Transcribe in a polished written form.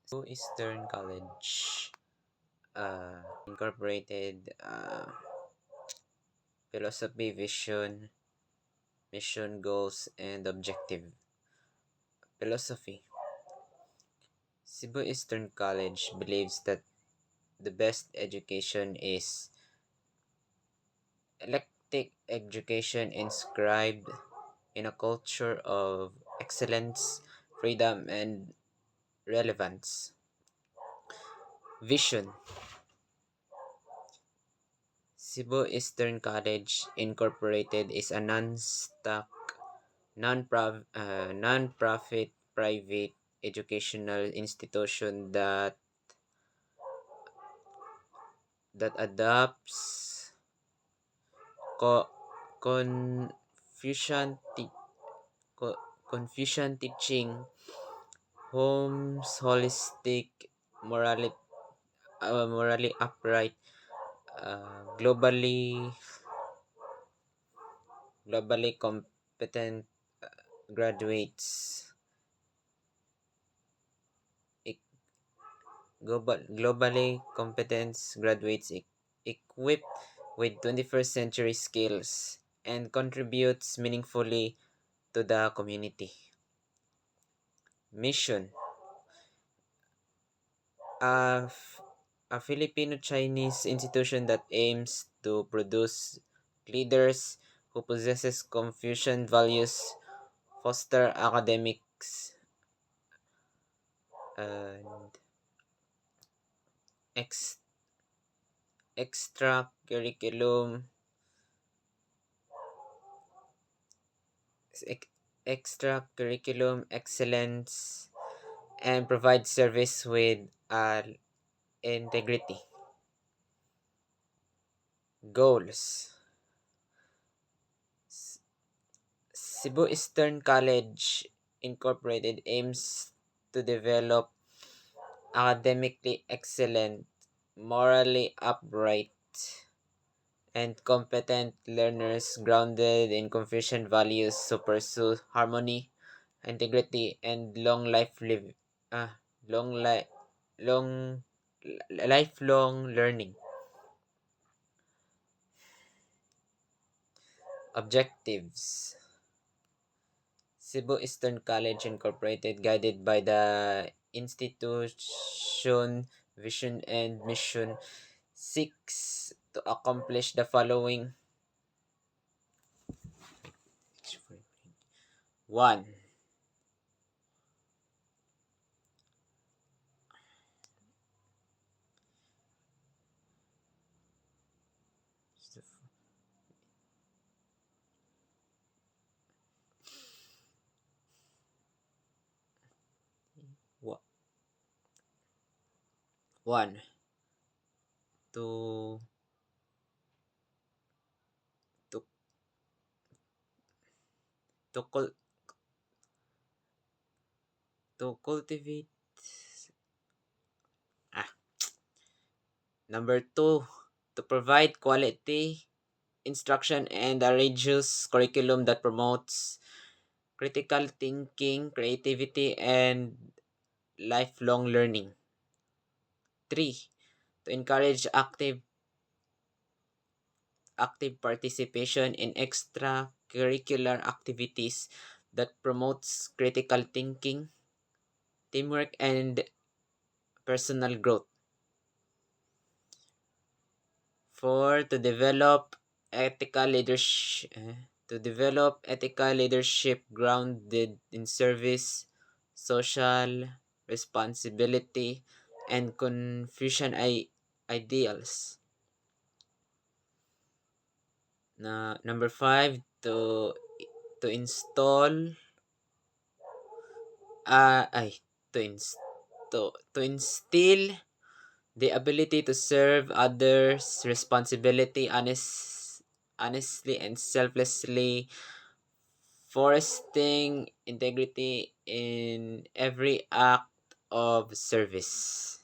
Cebu Eastern College incorporated philosophy, vision, mission, goals, and objective. Philosophy. Cebu Eastern College believes that the best education is eclectic education inscribed in a culture of excellence, freedom, and relevance. Vision. Cebu Eastern College Incorporated is a non-profit private educational institution that adopts co- Confucian Confucian teaching, homes holistic, morally morally upright, globally competent graduates, e- globally competent graduates equipped with 21st century skills and contributes meaningfully to the community. Mission. A, a Filipino-Chinese institution that aims to produce leaders who possesses Confucian values, foster academics, and ex- extracurriculum excellence, and provide service with integrity. Goals. Cebu Eastern College Incorporated aims to develop academically excellent, morally upright, and competent learners grounded in Confucian values to pursue harmony, integrity, and long li- long lifelong learning. Objectives. Cebu Eastern College Incorporated, guided by the institution vision and mission, seeks to accomplish the following. 1. One, to to to cul- to cultivate. ah Number 2, to provide quality instruction and a rigorous curriculum that promotes critical thinking, creativity, and lifelong learning. 3, to encourage active participation in extracurricular activities that promotes critical thinking, teamwork, and personal growth. 4, to develop ethical leadership grounded in service, social responsibility, and Confucian ideals. Number 5, to install ay to instill the ability to serve others responsibility, honestly, and selflessly, fostering integrity in every act of service.